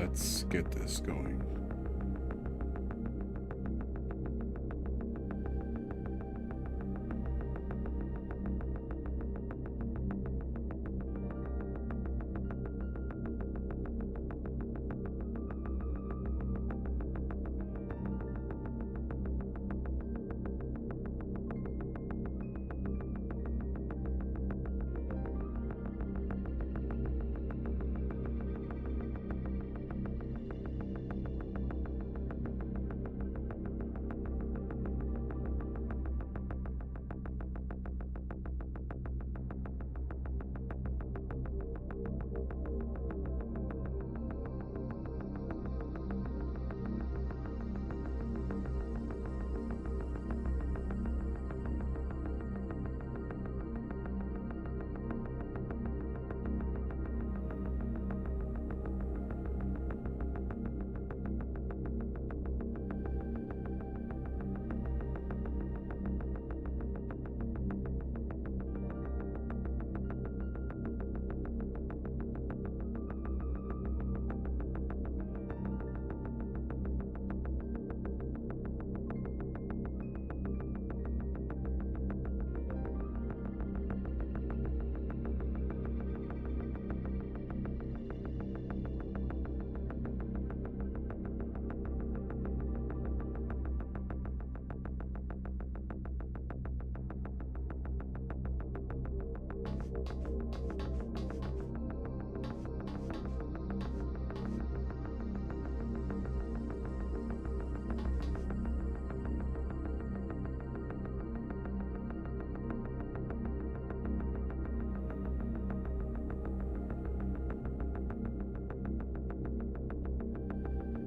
let's get this going.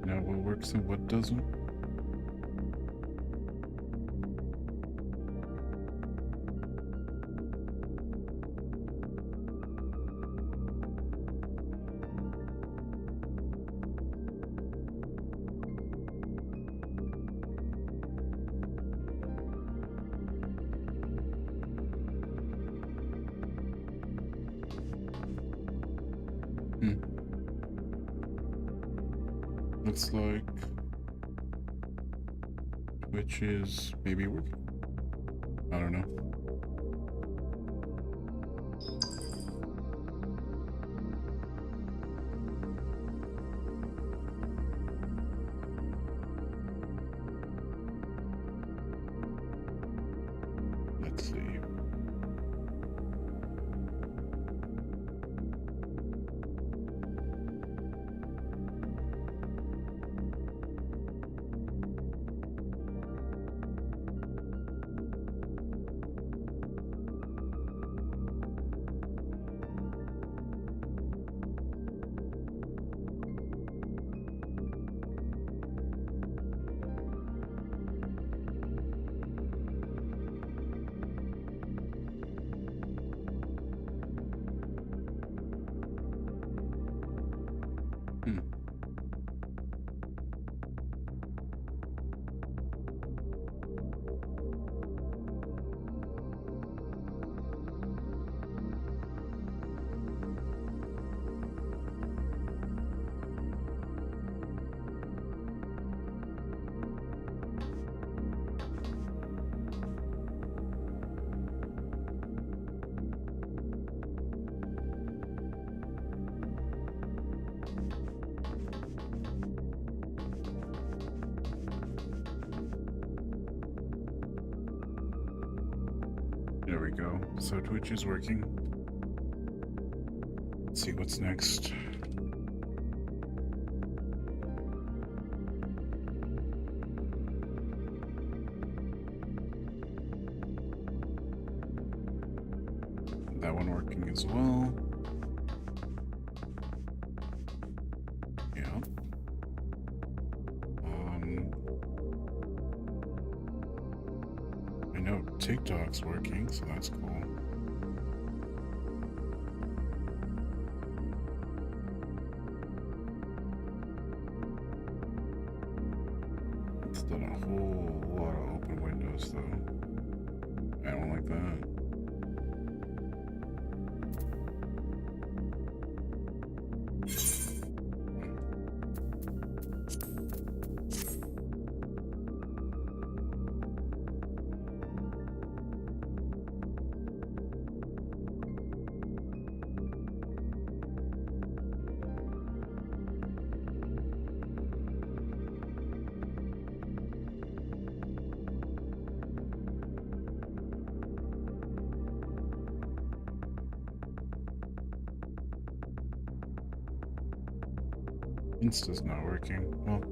Now what works and what doesn't? Looks like Twitch is maybe working. I don't know. Let's see. There we go. So Twitch is working. Let's see what's next. That one working as well. Yeah. I know TikTok's working, so that's cool. It's done a whole lot of open windows, though. I don't like that. Insta's not working. Well,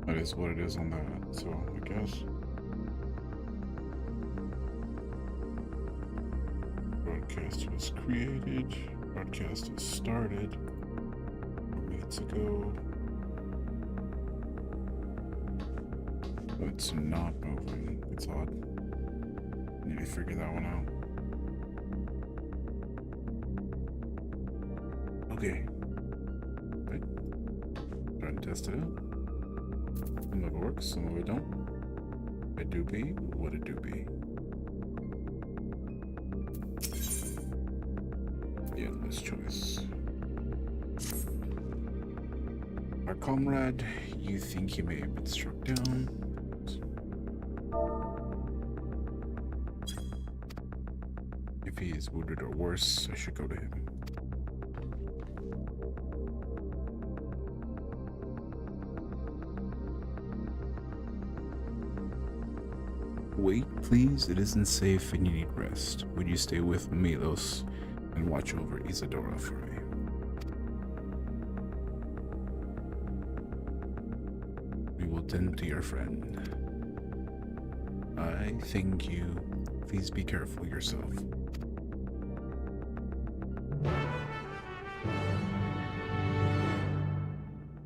that is what it is on that, so I guess. Broadcast was created. Broadcast was started 4 minutes ago. But it's not moving. It's odd. Need to figure that one out. Okay. Right. Try and test it out. Some of it works, some of it don't. It do be what it do be. Yeah, this choice. Our comrade, you think he may have been struck down. If he is wounded or worse, I should go to him. Wait, please, it isn't safe and you need rest. Would you stay with Milos and watch over Isadora for me? We will tend to your friend. I thank you. Please be careful yourself.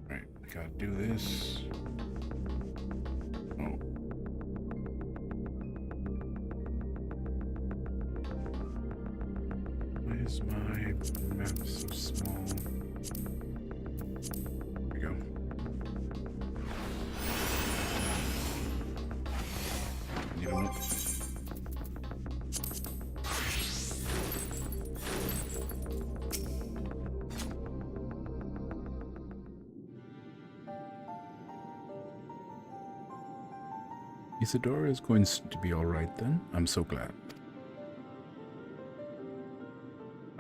Right, I gotta do this. Oh. Why is my map so small? There we go. You know what? Isadora is going to be alright then. I'm so glad.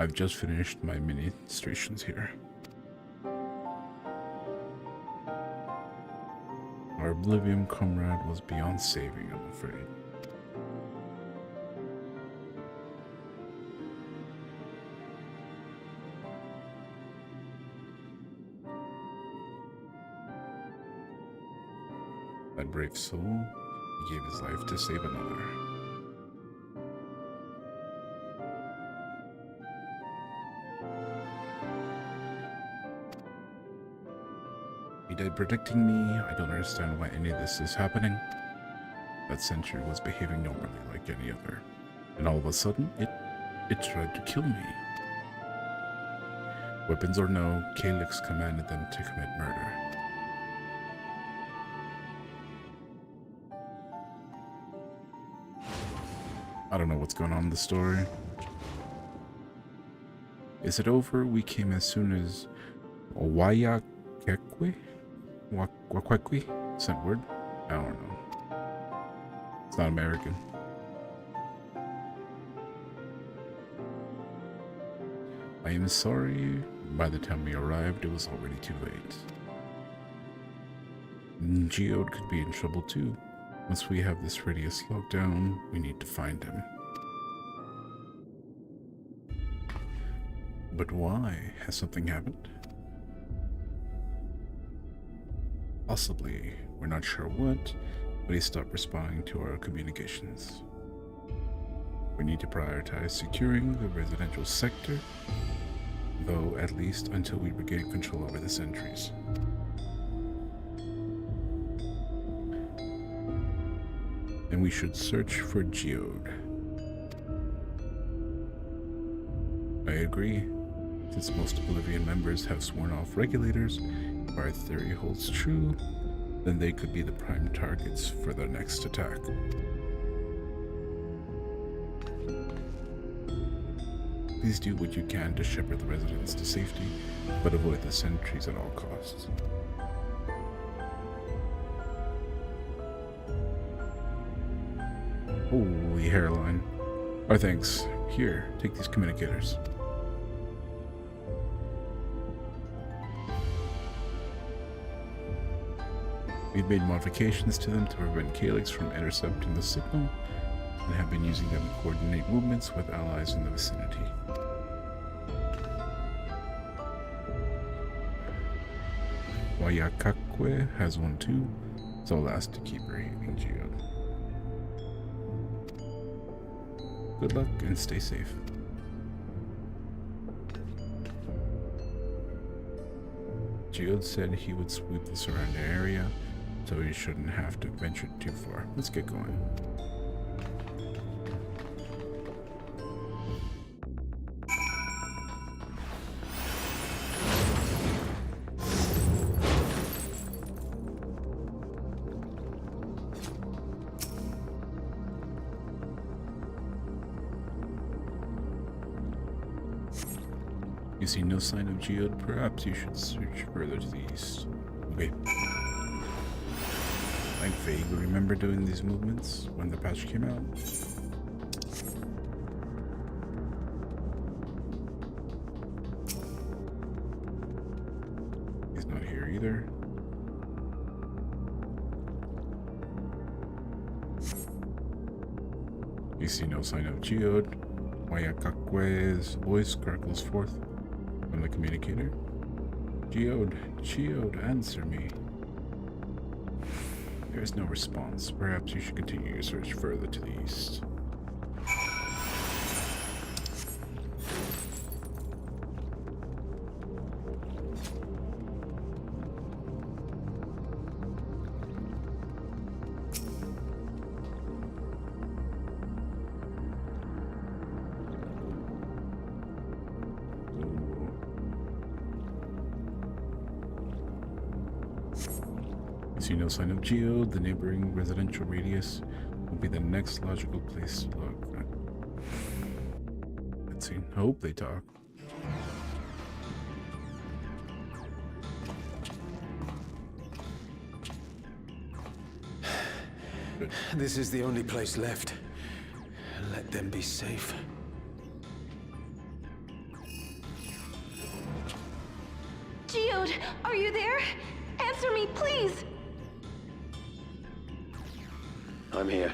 I've just finished my ministrations here. Our Oblivion comrade was beyond saving, I'm afraid. That brave soul, he gave his life to save another. He died protecting me. I don't understand why any of this is happening. That sentry was behaving normally like any other. And all of a sudden, it tried to kill me. Weapons or no, Calyx commanded them to commit murder. I don't know what's going on in the story. Is it over? We came as soon as Wayakekwe? Wakwekwe? Is that word? I don't know. It's not American. I am sorry. By the time we arrived, it was already too late. Geode could be in trouble too. Once we have this radius locked down, we need to find him. But why? Has something happened? Possibly. We're not sure what, but he stopped responding to our communications. We need to prioritize securing the residential sector, though at least until we regain control over the sentries. And we should search for Geode. I agree. Since most Oblivion members have sworn off regulators, if our theory holds true, then they could be the prime targets for the next attack. Please do what you can to shepherd the residents to safety, but avoid the sentries at all costs. Holy hairline. Our thanks. Here, take these communicators. We've made modifications to them to prevent Calyx from intercepting the signal, and have been using them to coordinate movements with allies in the vicinity. Wayakakwe has one too, so I'll ask to keep her healing Geode. Good luck and stay safe. Geode said he would sweep the surrounding area, so he shouldn't have to venture too far. Let's get going. You see no sign of Geode? Perhaps you should search further to the east. Okay. I vaguely remember doing these movements when the patch came out. He's not here either. You see no sign of Geode. Wayakakwe's voice crackles forth from the communicator. Geode, answer me. There is no response. Perhaps you should continue your search further to the east. See no sign of Geode. The neighboring residential radius will be the next logical place to look. Let's see. I hope they talk. This is the only place left. Let them be safe. Geode, are you there? Answer me, please! I'm here.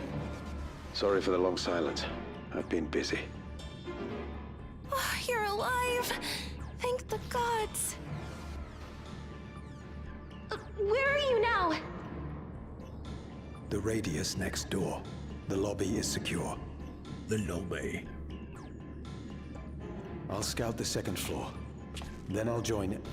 Sorry for the long silence. I've been busy. Oh, you're alive! Thank the gods! Where are you now? The radius next door. The lobby is secure. The Loebo. I'll scout the second floor. Then I'll join it.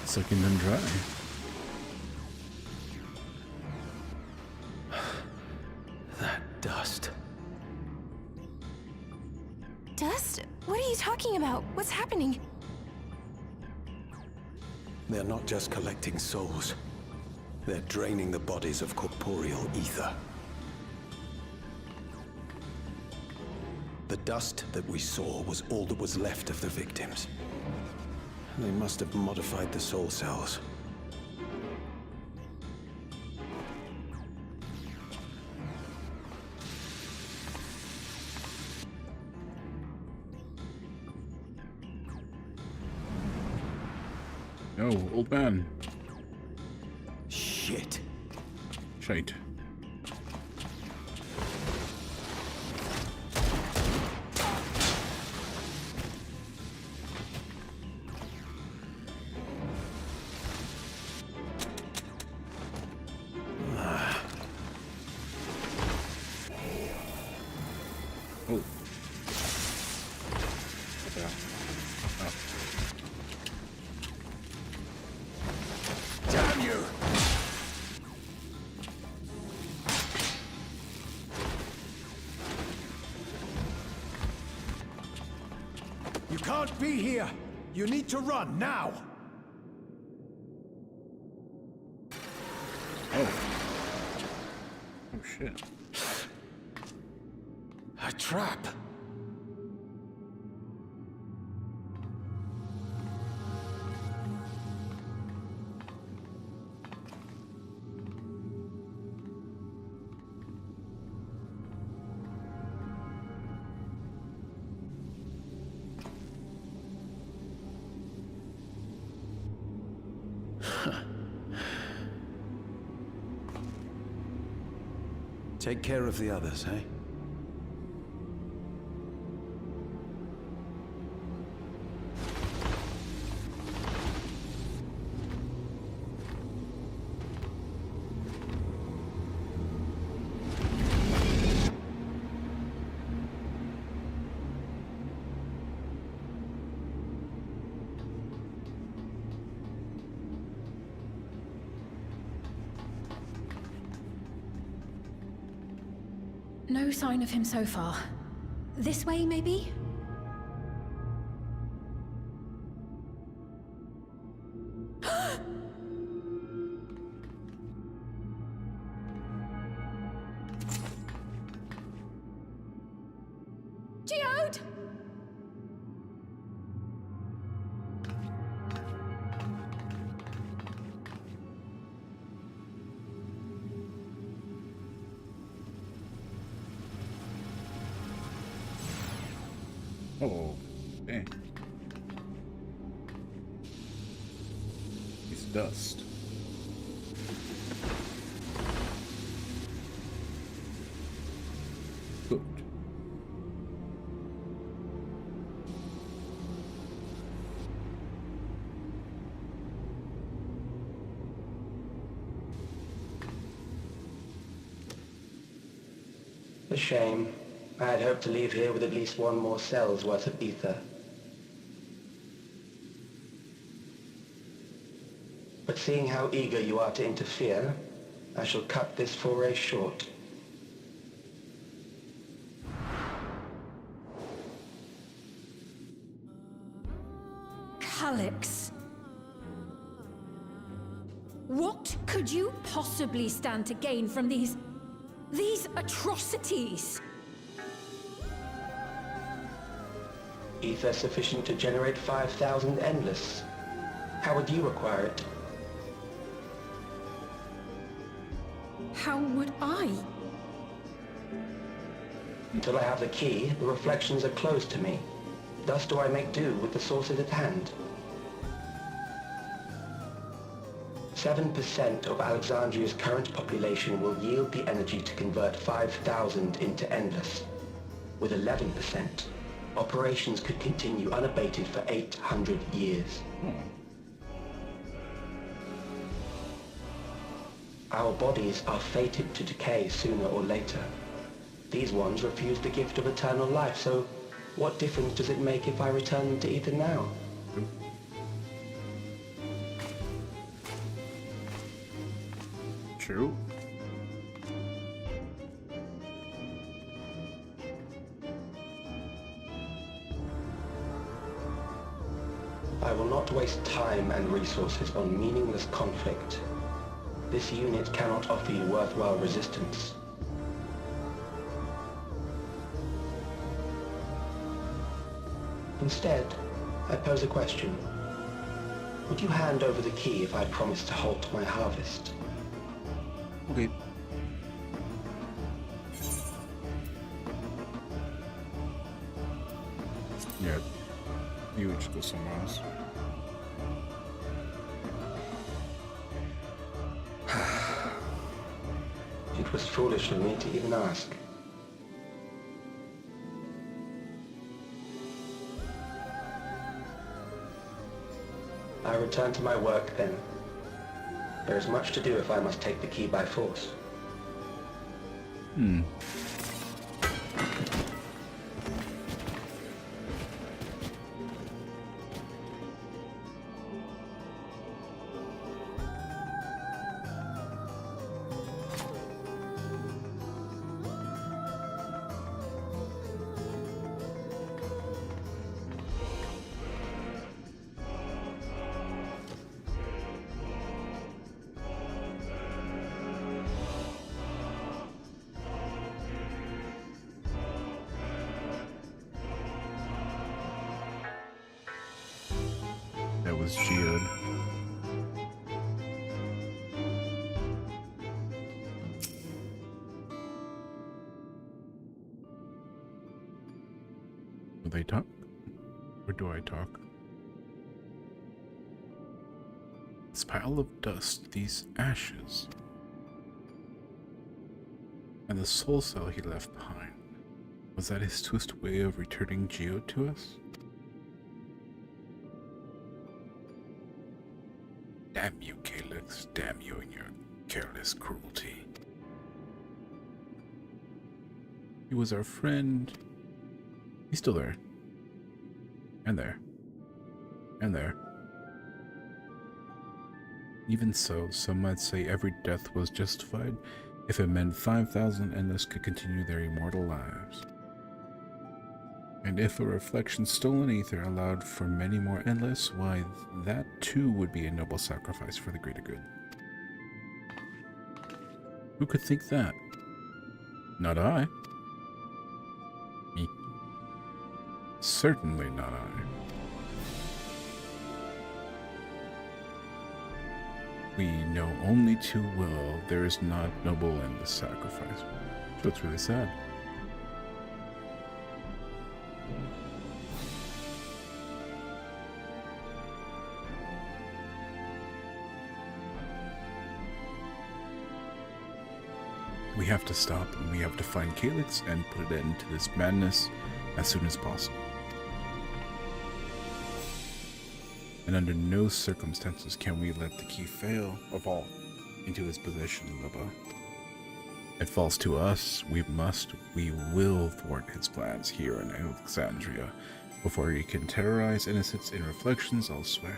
Sucking them dry. That dust. Dust? What are you talking about? What's happening? They're not just collecting souls. They're draining the bodies of corporeal ether. The dust that we saw was all that was left of the victims. They must have modified the soul cells. No, old man. Shit. Shite. Oh. Yeah. Oh. Damn you! You can't be here! You need to run, now! Oh. Oh shit. A trap! Take care of the others, eh? No sign of him so far. This way, maybe? Geode! Oh, dang. It's dust. Good. A shame. I had hoped to leave here with at least one more cell's worth of ether. But seeing how eager you are to interfere, I shall cut this foray short. Calyx. What could you possibly stand to gain from these atrocities? Ether sufficient to generate 5,000 endless. How would you acquire it? How would I? Until I have the key, the reflections are closed to me. Thus do I make do with the sources at hand. 7% of Alexandria's current population will yield the energy to convert 5,000 into endless. With 11%, operations could continue unabated for 800 years. Our bodies are fated to decay sooner or later. These ones refuse the gift of eternal life, so what difference does it make if I return them to ether now? True. I will not waste time and resources on meaningless conflict. This unit cannot offer you worthwhile resistance. Instead, I pose a question. Would you hand over the key if I promise to halt my harvest? Okay. Yeah. You would just go somewhere else. It was foolish of me to even ask. I return to my work then. There is much to do if I must take the key by force. That was Geode. Do they talk? Or do I talk? This pile of dust, these ashes. And the soul cell he left behind. Was that his twisted way of returning Geode to us? Damn you, Calyx. Damn you and your careless cruelty. He was our friend. He's still there. And there. And there. Even so, some might say every death was justified if it meant 5,000 Endless could continue their immortal lives. And if a reflection stolen ether allowed for many more Endless, why, that too would be a noble sacrifice for the greater good. Who could think that? Not I. Me. Certainly not I. We know only too well there is not noble in the sacrifice. So it's really sad. We have to stop, and we have to find Calyx and put an end to this madness as soon as possible. And under no circumstances can we let the key fail or fall into his possession, Loebo. It falls to us. We will thwart his plans here in Alexandria before he can terrorize innocents in reflections elsewhere.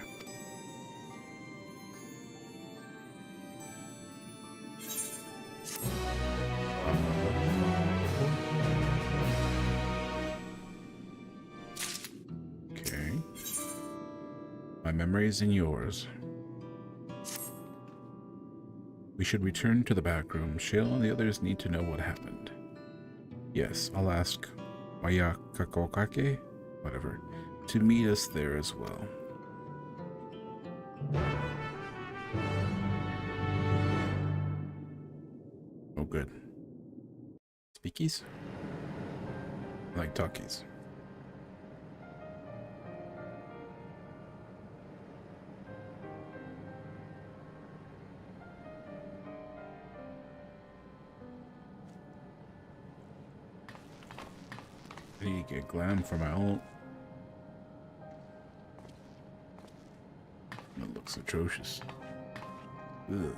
My memories and yours. We should return to the back room. Shale and the others need to know what happened. Yes, I'll ask Mayakakokake, whatever, to meet us there as well. Oh, good. Speakies? I like talkies. I need to get glam for my ult. That looks atrocious. Ugh.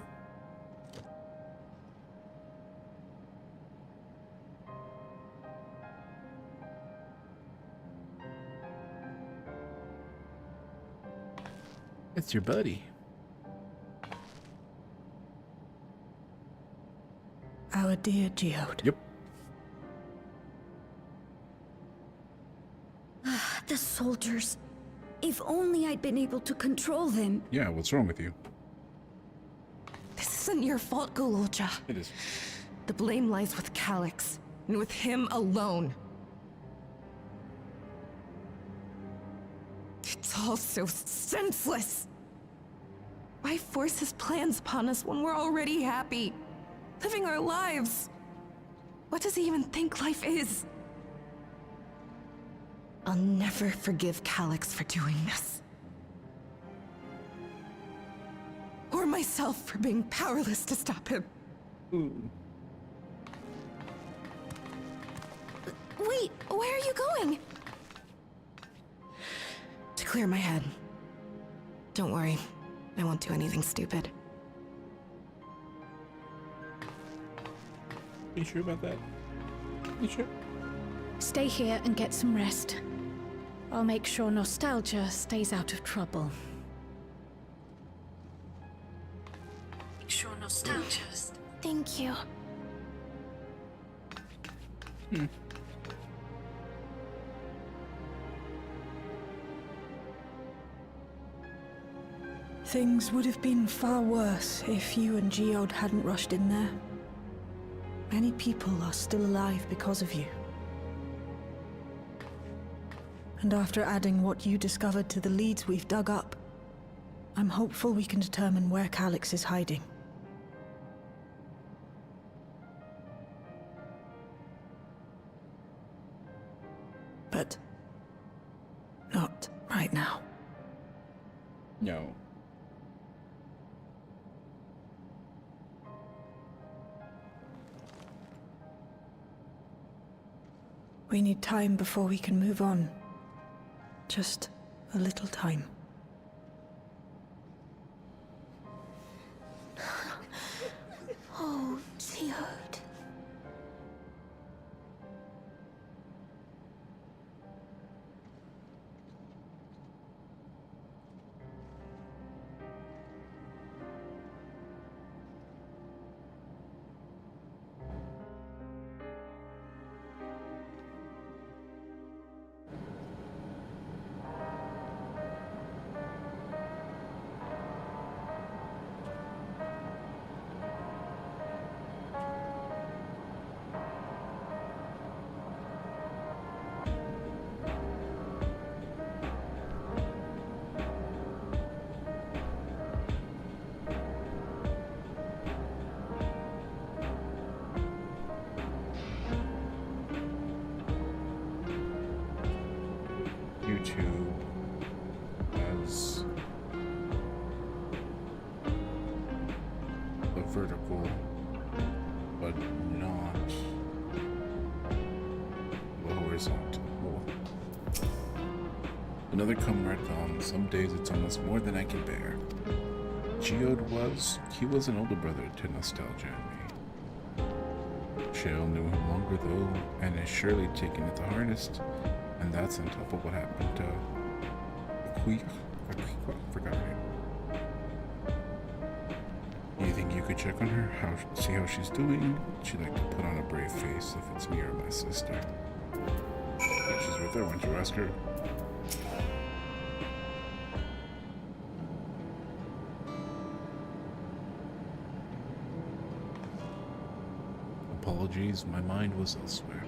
It's your buddy. Our dear Geode. Yep. The soldiers. If only I'd been able to control them. Yeah, what's wrong with you? This isn't your fault, Gololja. It is. The blame lies with Calyx, and with him alone. It's all so senseless. Why force his plans upon us when we're already happy, living our lives? What does he even think life is? I'll never forgive Calyx for doing this. Or myself for being powerless to stop him. Wait, where are you going? To clear my head. Don't worry, I won't do anything stupid. You sure about that? You sure? Stay here and get some rest. I'll make sure Nostalgia stays out of trouble. Make sure Nostalgia's... Thank you. Things would have been far worse if you and Geode hadn't rushed in there. Many people are still alive because of you. And after adding what you discovered to the leads we've dug up, I'm hopeful we can determine where Calyx is hiding. But not right now. No. We need time before we can move on. Just a little time. Oh, Geode. YouTube as the vertical, but not the horizontal. Another comrade gone. Some days it's almost more than I can bear. Geode he was an older brother to Nostalgia and me. Shale knew him longer though, and is surely taken it the hardest. And that's on top of what happened to forgot her name. You think you could check on her? See how she's doing? She'd like to put on a brave face if it's me or my sister. If she's with her, why don't you ask her? Apologies, my mind was elsewhere.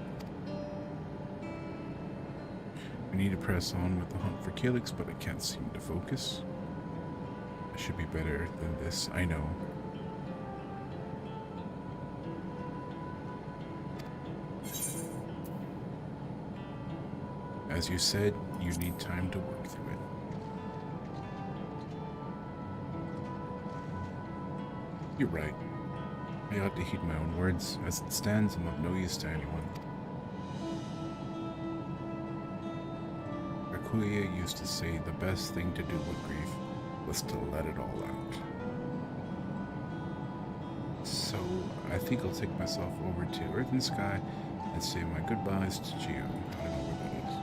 I need to press on with the hunt for Calyx, but I can't seem to focus. I should be better than this, I know. As you said, you need time to work through it. You're right. I ought to heed my own words. As it stands, I'm of no use to anyone. Akuya used to say the best thing to do with grief was to let it all out. So, I think I'll take myself over to Earth and Sky and say my goodbyes to Geo. I don't know where that is.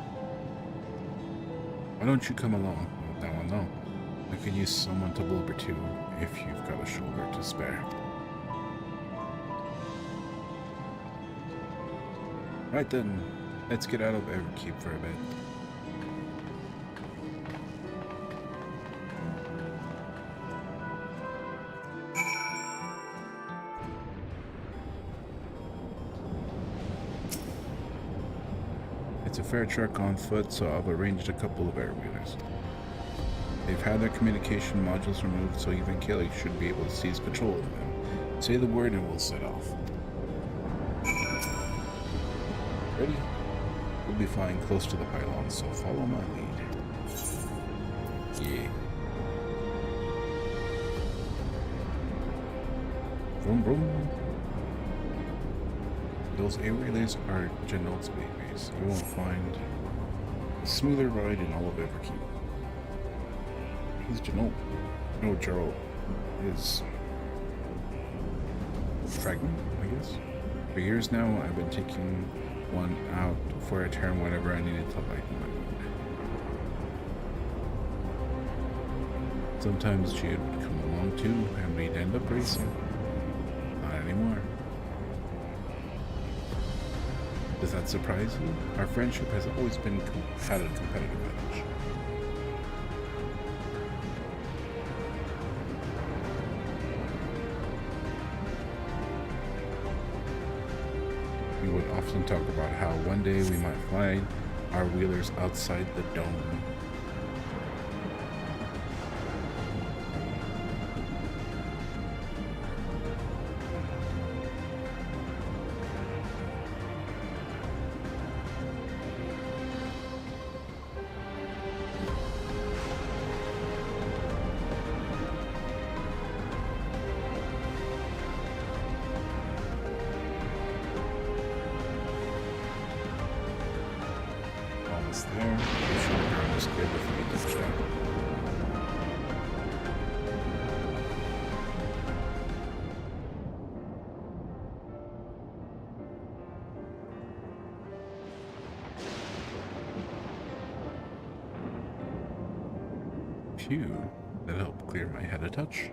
Why don't you come along? Well, now I know. I could use someone to blubber to if you've got a shoulder to spare. Right then, let's get out of Everkeep for a bit. It's a fair trek on foot, so I've arranged a couple of airwheelers. They've had their communication modules removed, so even Calyx should be able to seize control of them. Say the word and we'll set off. Ready? We'll be flying close to the pylon, so follow my lead. Yeah. Vroom vroom. Those airwheelers are Janot's babies. You won't find a smoother ride in all of Everkeep. He's Janot. No, Gerald is fragment, I guess. For years now, I've been taking one out for a turn whenever I needed to lighten my mood. Sometimes Jade would come along too, and we'd end up racing. Not anymore. Does that surprise you? Our friendship has always been had a competitive edge. We would often talk about how one day we might fly our wheelers outside the dome. few that help clear my head a touch.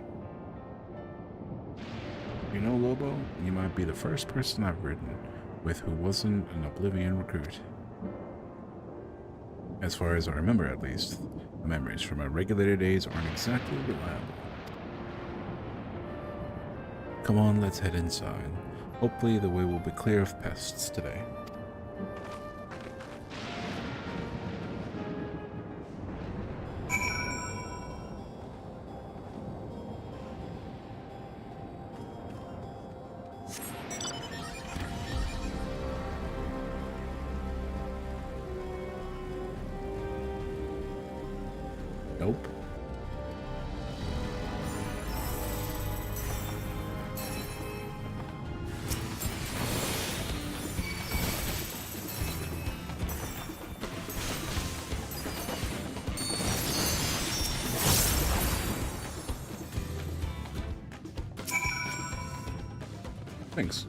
You know, Loebo, you might be the first person I've ridden with who wasn't an Oblivion recruit. As far as I remember, at least, the memories from my regulator days aren't exactly reliable. Come on, let's head inside. Hopefully the way will be clear of pests today. Nope. Thanks.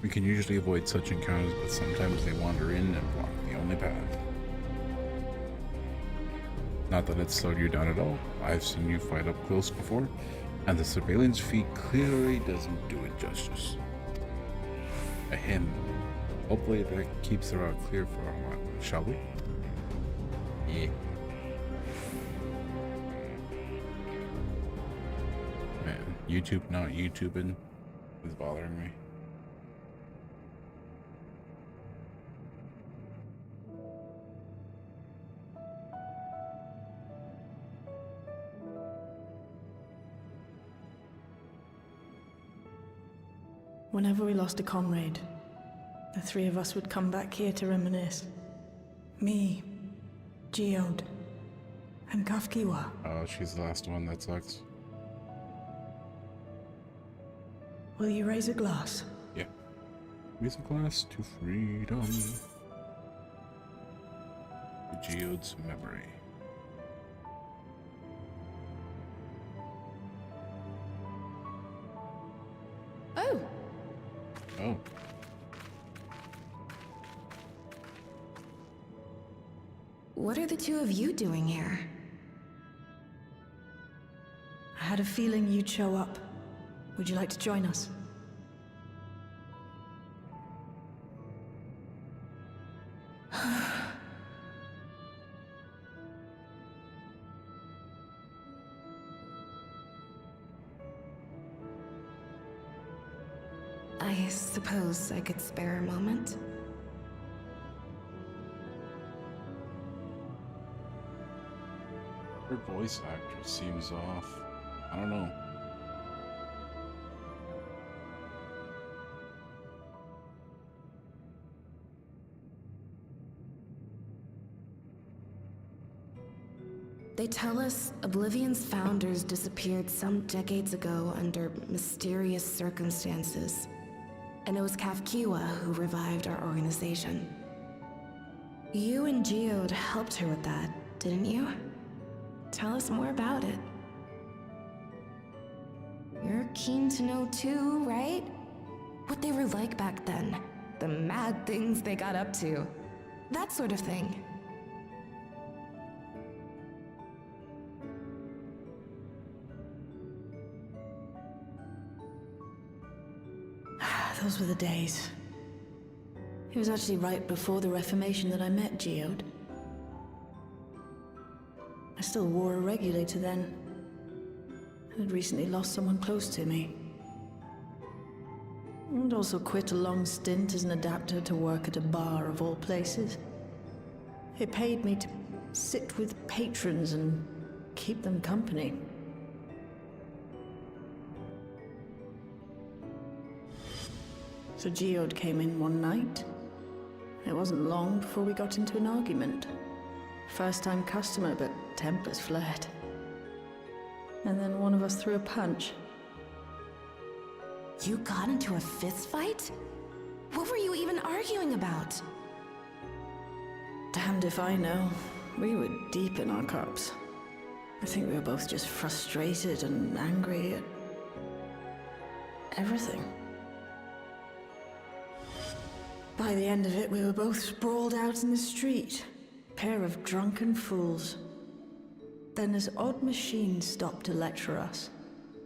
We can usually avoid such encounters, but sometimes they wander in and block the only path. Not that it slowed you down at all. I've seen you fight up close before, and the surveillance feed clearly doesn't do it justice. Ahem. Hopefully that keeps the route clear for a while, shall we? Yeah. Man, YouTube not YouTubing is bothering me. Whenever we lost a comrade, the three of us would come back here to reminisce. Me, Geode, and Kafkiwa. Oh, she's the last one. That sucks. Will you raise a glass? Yeah. Raise a glass to freedom. To Geode's memory. Oh, Oh. what are the two of you doing here? I had a feeling you'd show up. Would you like to join us? I suppose I could spare a moment. Her voice actor seems off. I don't know. They tell us Oblivion's founders disappeared some decades ago under mysterious circumstances. And it was Kafkiwa who revived our organization. You and Geode helped her with that, didn't you? Tell us more about it. You're keen to know too, right? What they were like back then. The mad things they got up to. That sort of thing. Those were the days. It was actually right before the Reformation that I met Geode. I still wore a regulator then. I had recently lost someone close to me. And also quit a long stint as an adapter to work at a bar of all places. It paid me to sit with patrons and keep them company. So Geode came in one night. It wasn't long before we got into an argument. First-time customer, but tempers flared. And then one of us threw a punch. You got into a fist fight? What were you even arguing about? Damned if I know. We were deep in our cups. I think we were both just frustrated and angry at everything. By the end of it, we were both sprawled out in the street. Pair of drunken fools. Then this odd machine stopped to lecture us,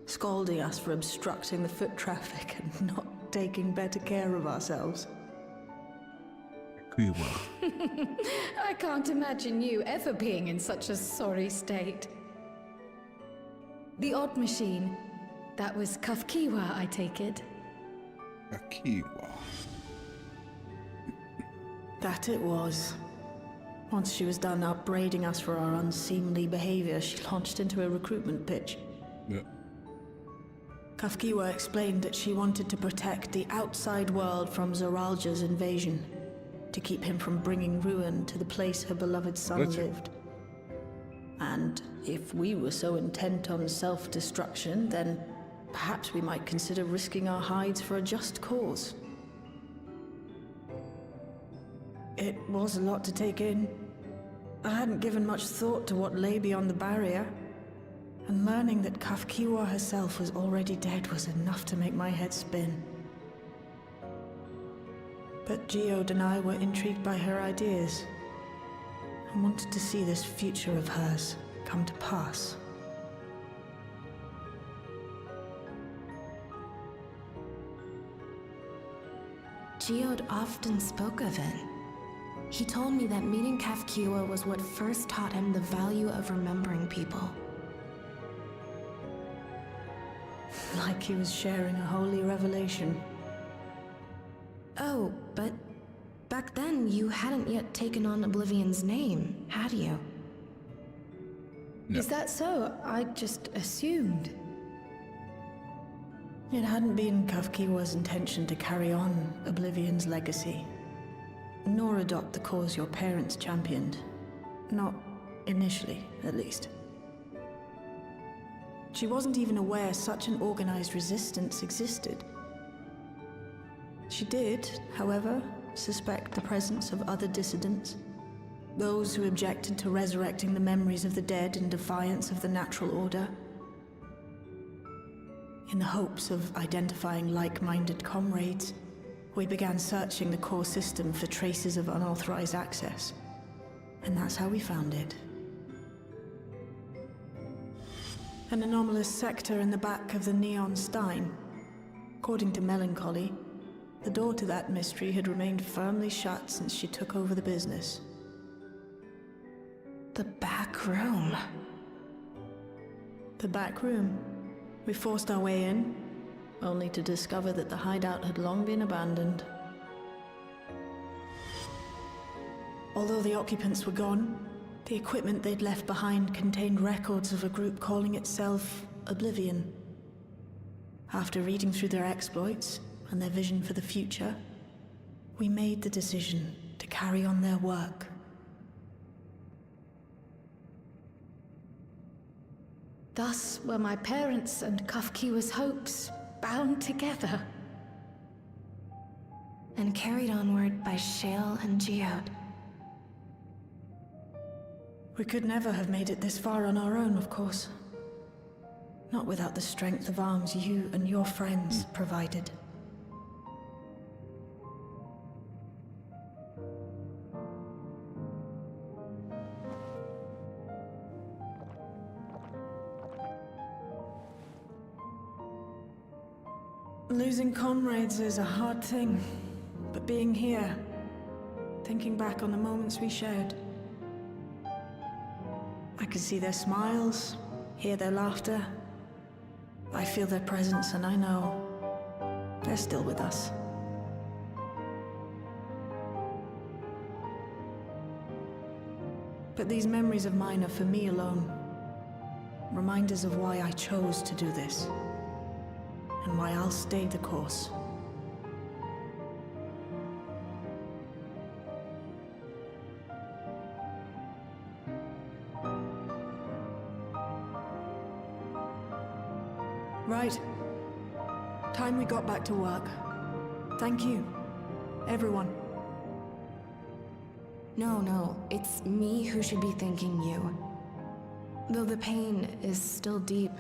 scolding us for obstructing the foot traffic and not taking better care of ourselves. Kiwa. I can't imagine you ever being in such a sorry state. The odd machine. That was Kafkiwa, I take it. A Kiwa. That it was. Once she was done upbraiding us for our unseemly behavior, she launched into a recruitment pitch. Yeah. Kafkiwa explained that she wanted to protect the outside world from Zoralja's invasion, to keep him from bringing ruin to the place her beloved son Gotcha. lived. And if we were so intent on self-destruction, then perhaps we might consider risking our hides for a just cause. It was a lot to take in. I hadn't given much thought to what lay beyond the barrier, and learning that Kafkiwa herself was already dead was enough to make my head spin. But Geode and I were intrigued by her ideas, and wanted to see this future of hers come to pass. Geode often spoke of it. He told me that meeting Kafkiwa was what first taught him the value of remembering people. Like he was sharing a holy revelation. Oh, but back then you hadn't yet taken on Oblivion's name, had you? No. Is that so? I just assumed. It hadn't been Kafkiwa's intention to carry on Oblivion's legacy, nor adopt the cause your parents championed. Not initially, at least. She wasn't even aware such an organized resistance existed. She did, however, suspect the presence of other dissidents, those who objected to resurrecting the memories of the dead in defiance of the natural order. In the hopes of identifying like-minded comrades, we began searching the core system for traces of unauthorized access. And that's how we found it. An anomalous sector in the back of the Neon Stein. According to Melancholy, the door to that mystery had remained firmly shut since she took over the business. The back room. The back room. We forced our way in, only to discover that the hideout had long been abandoned. Although the occupants were gone, the equipment they'd left behind contained records of a group calling itself Oblivion. After reading through their exploits and their vision for the future, we made the decision to carry on their work. Thus were my parents' and Kafkiwa's hopes bound together. And carried onward by Shale and Geode. We could never have made it this far on our own, of course. Not without the strength of arms you and your friends provided. Losing comrades is a hard thing, but being here, thinking back on the moments we shared, I can see their smiles, hear their laughter. I feel their presence, and I know they're still with us. But these memories of mine are for me alone. Reminders of why I chose to do this, and why I'll stay the course. Right. Time we got back to work. Thank you, everyone. No, it's me who should be thanking you. Though the pain is still deep,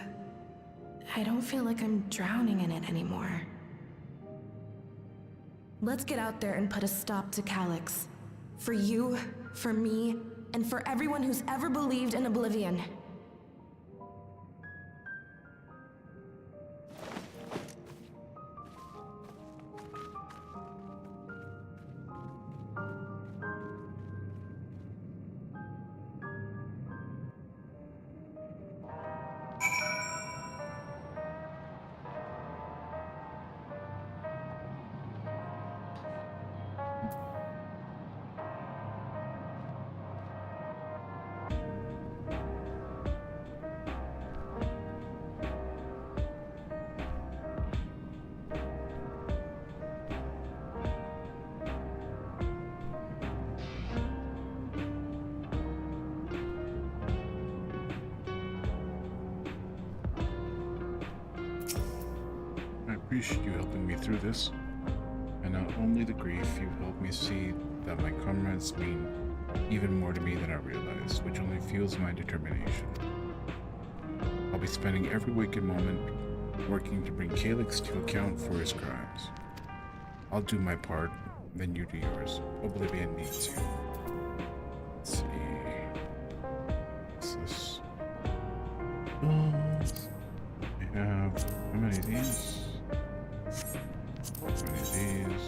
I don't feel like I'm drowning in it anymore. Let's get out there and put a stop to Calyx. For you, for me, and for everyone who's ever believed in Oblivion. appreciate you helping me through this. And not only the grief, you helped me see that my comrades mean even more to me than I realized, which only fuels my determination. I'll be spending every waking moment working to bring Calyx to account for his crimes. I'll do my part, then you do yours. Oblivion needs you. Let's see. What's this? We have how many of these? How many of these?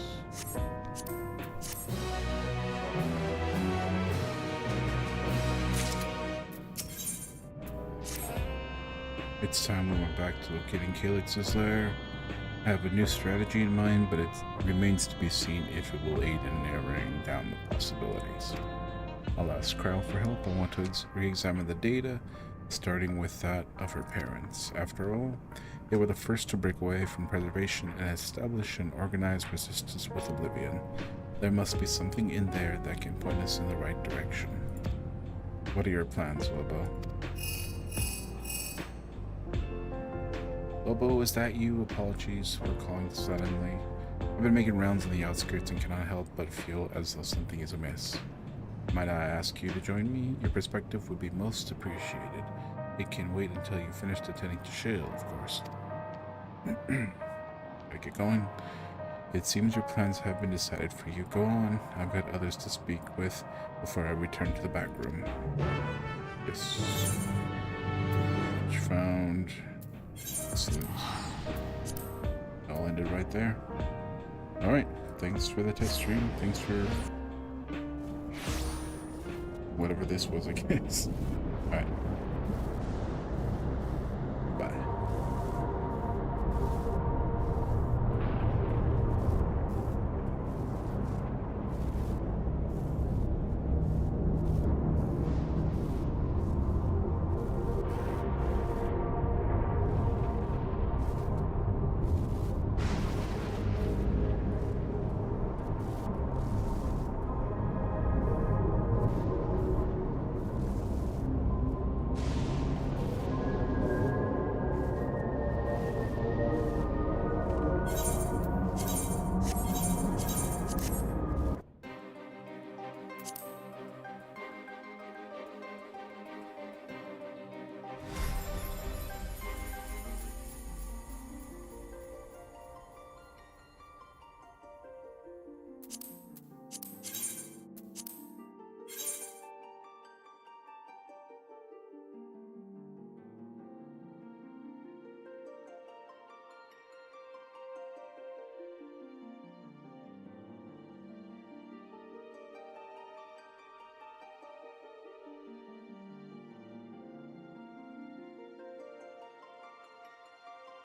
It's time we went back to locating Calyx's lair. I have a new strategy in mind, but it remains to be seen if it will aid in narrowing down the possibilities. I'll ask Crow for help. I want to re-examine the data, starting with that of her parents. After all, they were the first to break away from preservation and establish an organized resistance with Oblivion. There must be something in there that can point us in the right direction. What are your plans, Loebo? Loebo, is that you? Apologies for calling suddenly. I've been making rounds on the outskirts and cannot help but feel as though something is amiss. Might I ask you to join me? Your perspective would be most appreciated. It can wait until you finish attending to Shale, of course. I get going. It seems your plans have been decided for you. Go on. I've got others to speak with before I return to the back room. Yes. Found. This is all ended right there. Alright, thanks for the test stream. Thanks for whatever this was, I guess. Alright.